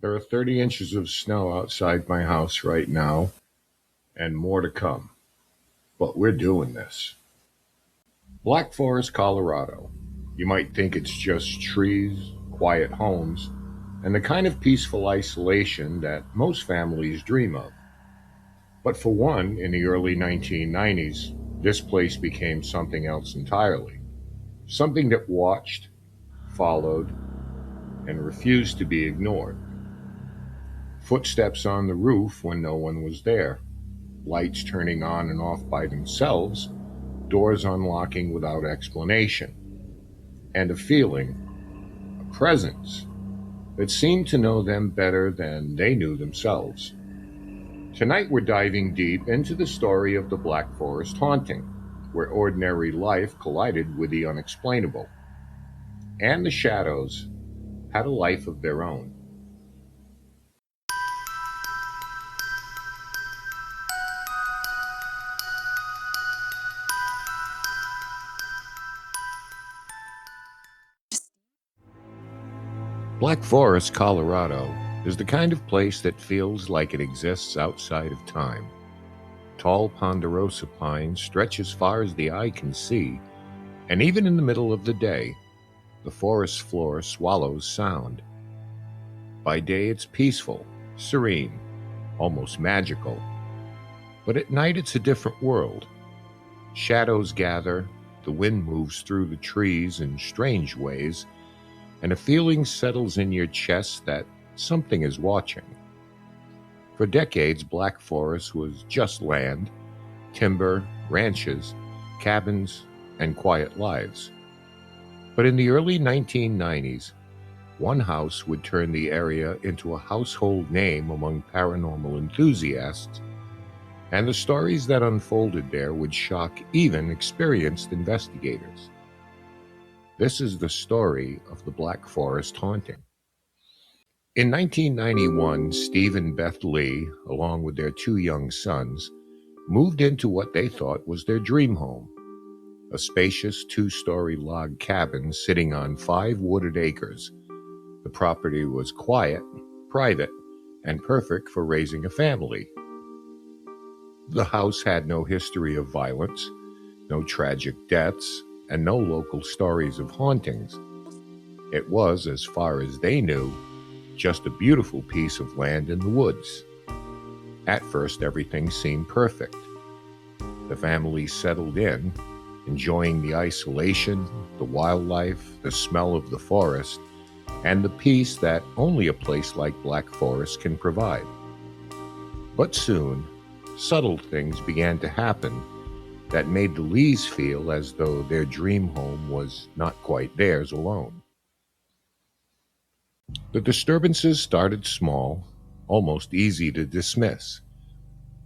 There are 30 inches of snow outside my house right now, and more to come. But we're doing this. Black Forest, Colorado. You might think it's just trees, quiet homes, and the kind of peaceful isolation that most families dream of. But for one, in the early 1990s, this place became something else entirely. Something that watched, followed, and refused to be ignored. Footsteps on the roof when no one was there, lights turning on and off by themselves, doors unlocking without explanation, and a feeling, a presence, that seemed to know them better than they knew themselves. Tonight we're diving deep into the story of the Black Forest haunting, where ordinary life collided with the unexplainable, and the shadows had a life of their own. Black Forest, Colorado, is the kind of place that feels like it exists outside of time. Tall ponderosa pines stretch as far as the eye can see, and even in the middle of the day, the forest floor swallows sound. By day it's peaceful, serene, almost magical. But at night it's a different world. Shadows gather, the wind moves through the trees in strange ways, and a feeling settles in your chest that something is watching. For decades, Black Forest was just land, timber, ranches, cabins, and quiet lives. But in the early 1990s, one house would turn the area into a household name among paranormal enthusiasts, and the stories that unfolded there would shock even experienced investigators. This is the story of the Black Forest haunting. In 1991, Steve and Beth Lee, along with their two young sons, moved into what they thought was their dream home, a spacious two-story log cabin sitting on 5 wooded acres. The property was quiet, private, and perfect for raising a family. The house had no history of violence, no tragic deaths, and no local stories of hauntings. It was, as far as they knew, just a beautiful piece of land in the woods. At first, everything seemed perfect. The family settled in, enjoying the isolation, the wildlife, the smell of the forest, and the peace that only a place like Black Forest can provide. But soon, subtle things began to happen that made the Lees feel as though their dream home was not quite theirs alone. The disturbances started small, almost easy to dismiss.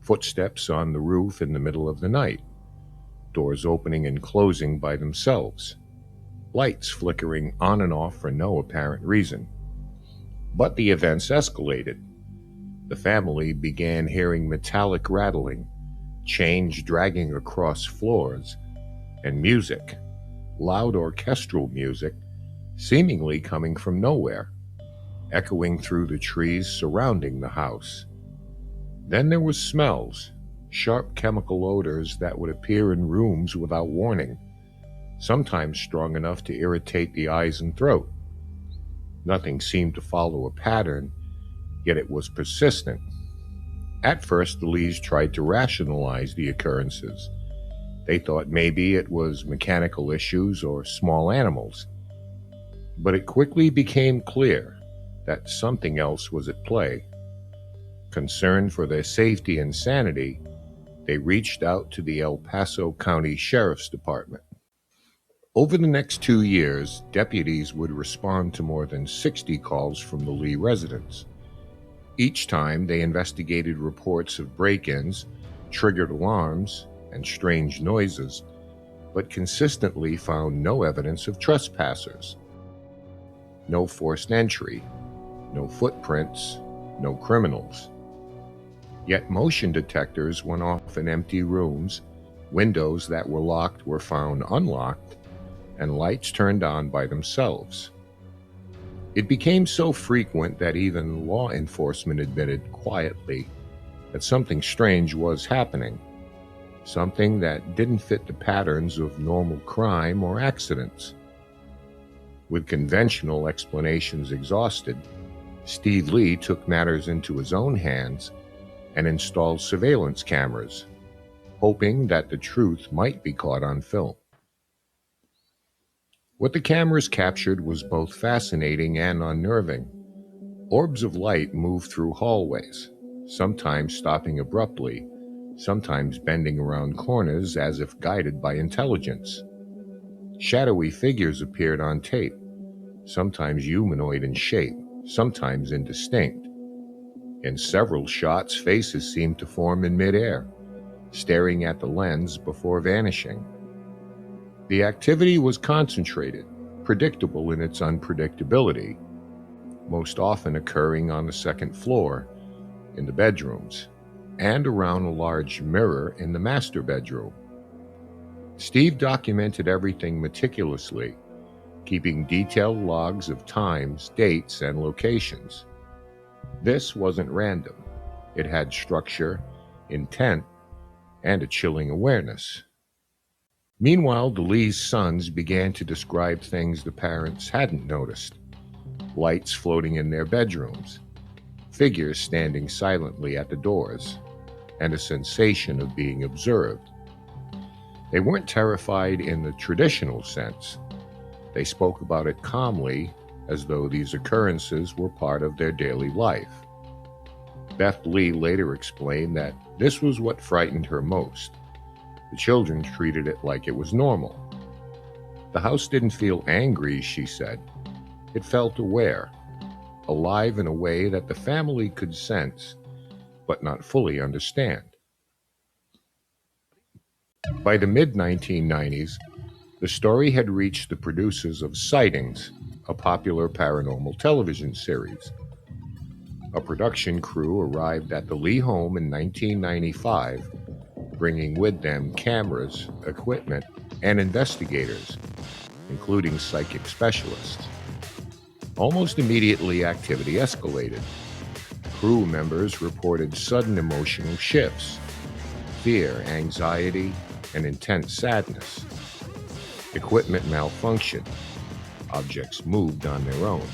Footsteps on the roof in the middle of the night, doors opening and closing by themselves, lights flickering on and off for no apparent reason. But the events escalated. The family began hearing metallic rattling, chains dragging across floors, and music, loud orchestral music, seemingly coming from nowhere, echoing through the trees surrounding the house. Then there were smells, sharp chemical odors that would appear in rooms without warning, sometimes strong enough to irritate the eyes and throat. Nothing seemed to follow a pattern, yet it was persistent. At first, the Lees tried to rationalize the occurrences. They thought maybe it was mechanical issues or small animals. But it quickly became clear that something else was at play. Concerned for their safety and sanity, they reached out to the El Paso County Sheriff's Department. Over the next 2 years, deputies would respond to more than 60 calls from the Lee residents. Each time, they investigated reports of break-ins, triggered alarms, and strange noises, but consistently found no evidence of trespassers. No forced entry, no footprints, no criminals. Yet motion detectors went off in empty rooms, windows that were locked were found unlocked, and lights turned on by themselves. It became so frequent that even law enforcement admitted quietly that something strange was happening, something that didn't fit the patterns of normal crime or accidents. With conventional explanations exhausted, Steve Lee took matters into his own hands and installed surveillance cameras, hoping that the truth might be caught on film. What the cameras captured was both fascinating and unnerving. Orbs of light moved through hallways, sometimes stopping abruptly, sometimes bending around corners as if guided by intelligence. Shadowy figures appeared on tape, sometimes humanoid in shape, sometimes indistinct. In several shots, faces seemed to form in midair, staring at the lens before vanishing. The activity was concentrated, predictable in its unpredictability, most often occurring on the second floor, in the bedrooms, and around a large mirror in the master bedroom. Steve documented everything meticulously, keeping detailed logs of times, dates, and locations. This wasn't random. It had structure, intent, and a chilling awareness. Meanwhile, the Lee's sons began to describe things the parents hadn't noticed. Lights floating in their bedrooms, figures standing silently at the doors, and a sensation of being observed. They weren't terrified in the traditional sense. They spoke about it calmly, as though these occurrences were part of their daily life. Beth Lee later explained that this was what frightened her most. The children treated it like it was normal. The house didn't feel angry, she said. It felt aware, alive in a way that the family could sense, but not fully understand. By the mid-1990s, the story had reached the producers of Sightings, a popular paranormal television series. A production crew arrived at the Lee home in 1995, bringing with them cameras, equipment, and investigators, including psychic specialists. Almost immediately, activity escalated. Crew members reported sudden emotional shifts, fear, anxiety, and intense sadness. Equipment malfunctioned. Objects moved on their own.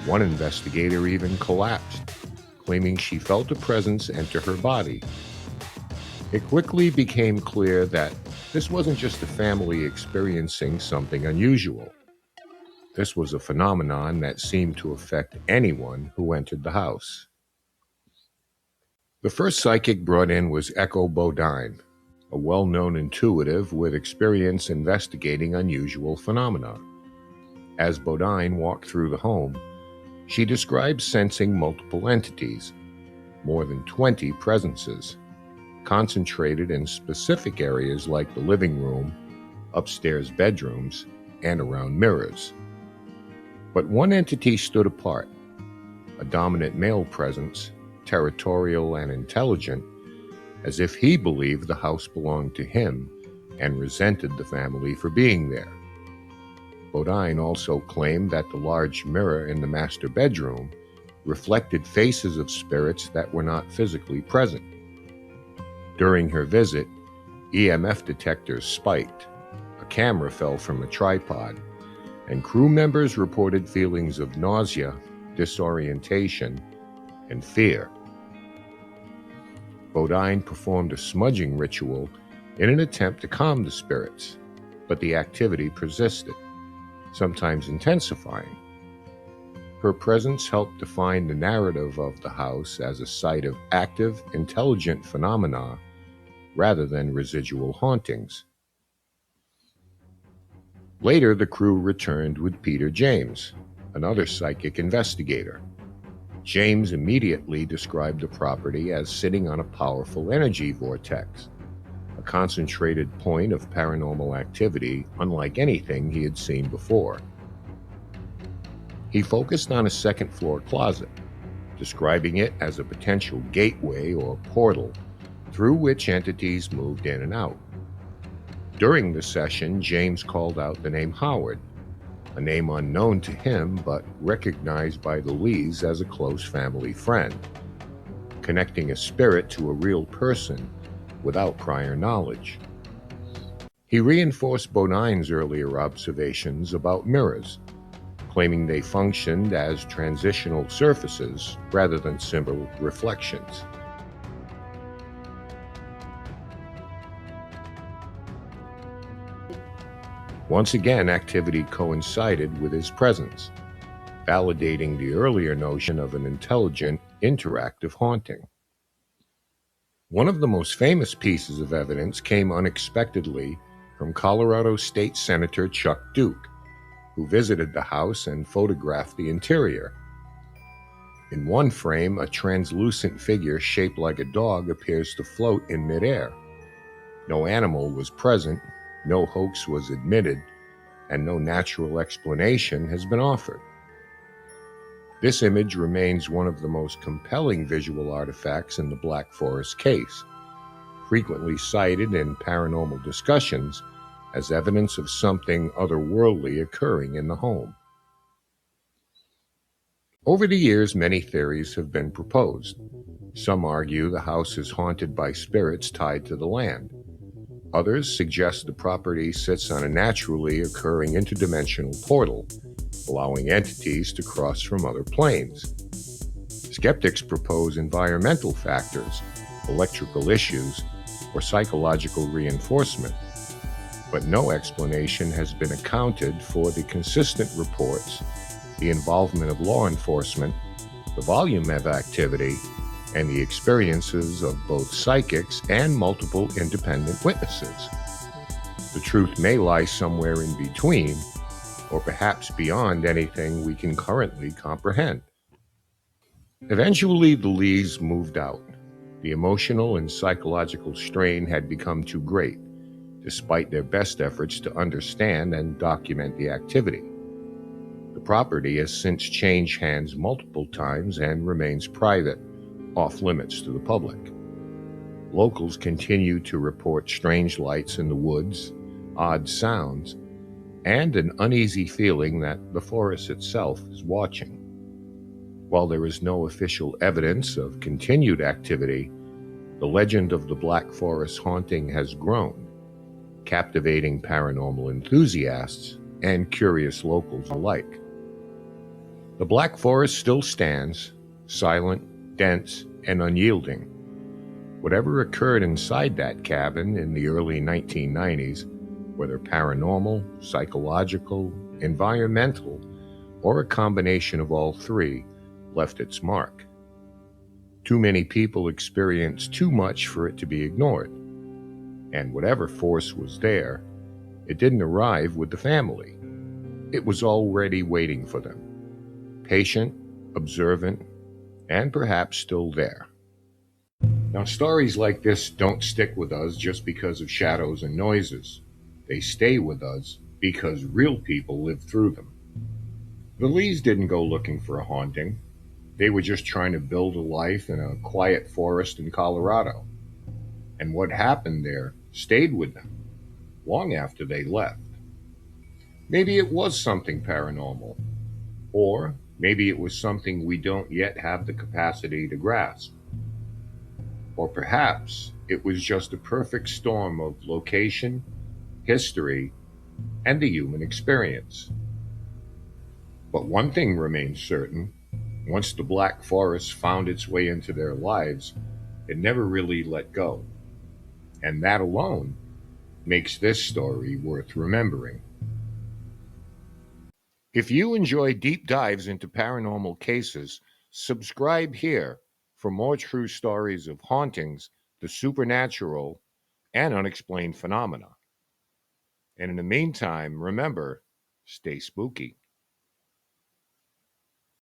One investigator even collapsed, claiming she felt a presence enter her body. It quickly became clear that this wasn't just the family experiencing something unusual. This was a phenomenon that seemed to affect anyone who entered the house. The first psychic brought in was Echo Bodine, a well-known intuitive with experience investigating unusual phenomena. As Bodine walked through the home, she described sensing multiple entities, more than 20 presences, concentrated in specific areas like the living room, upstairs bedrooms, and around mirrors. But one entity stood apart, a dominant male presence, territorial and intelligent, as if he believed the house belonged to him and resented the family for being there. Bodine also claimed that the large mirror in the master bedroom reflected faces of spirits that were not physically present. During her visit, EMF detectors spiked, a camera fell from a tripod, and crew members reported feelings of nausea, disorientation, and fear. Bodine performed a smudging ritual in an attempt to calm the spirits, but the activity persisted, sometimes intensifying. Her presence helped define the narrative of the house as a site of active, intelligent phenomena rather than residual hauntings. Later, the crew returned with Peter James, another psychic investigator. James immediately described the property as sitting on a powerful energy vortex, a concentrated point of paranormal activity unlike anything he had seen before. He focused on a second-floor closet, describing it as a potential gateway or portal through which entities moved in and out. During the session, James called out the name Howard, a name unknown to him but recognized by the Lees as a close family friend, connecting a spirit to a real person without prior knowledge. He reinforced Bodine's earlier observations about mirrors, claiming they functioned as transitional surfaces rather than simple reflections. Once again, activity coincided with his presence, validating the earlier notion of an intelligent, interactive haunting. One of the most famous pieces of evidence came unexpectedly from Colorado State Senator Chuck Duke, who visited the house and photographed the interior. In one frame, a translucent figure shaped like a dog appears to float in midair. No animal was present, no hoax was admitted, and no natural explanation has been offered. This image remains one of the most compelling visual artifacts in the Black Forest case, frequently cited in paranormal discussions as evidence of something otherworldly occurring in the home. Over the years, many theories have been proposed. Some argue the house is haunted by spirits tied to the land. Others suggest the property sits on a naturally occurring interdimensional portal, allowing entities to cross from other planes. Skeptics propose environmental factors, electrical issues, or psychological reinforcement, but no explanation has been accounted for the consistent reports, the involvement of law enforcement, the volume of activity, and the experiences of both psychics and multiple independent witnesses. The truth may lie somewhere in between, or perhaps beyond anything we can currently comprehend. Eventually, the Lees moved out. The emotional and psychological strain had become too great, despite their best efforts to understand and document the activity. The property has since changed hands multiple times and remains private, off limits to the public. Locals continue to report strange lights in the woods, odd sounds, and an uneasy feeling that the forest itself is watching. While there is no official evidence of continued activity, the legend of the Black Forest haunting has grown, captivating paranormal enthusiasts and curious locals alike. The Black Forest still stands, silent, dense, and unyielding. Whatever occurred inside that cabin in the early 1990s, whether paranormal, psychological, environmental, or a combination of all three, left its mark. Too many people experienced too much for it to be ignored. And whatever force was there, it didn't arrive with the family. It was already waiting for them. Patient, observant, and perhaps still there. Now, stories like this don't stick with us just because of shadows and noises. They stay with us because real people lived through them. The Lees didn't go looking for a haunting. They were just trying to build a life in a quiet forest in Colorado. And what happened there stayed with them long after they left. Maybe it was something paranormal, or maybe it was something we don't yet have the capacity to grasp. Or perhaps it was just a perfect storm of location, history, and the human experience. But one thing remains certain: once the Black Forest found its way into their lives, it never really let go. And that alone makes this story worth remembering. If you enjoy deep dives into paranormal cases, subscribe here for more true stories of hauntings, the supernatural, and unexplained phenomena. And in the meantime, remember, stay spooky.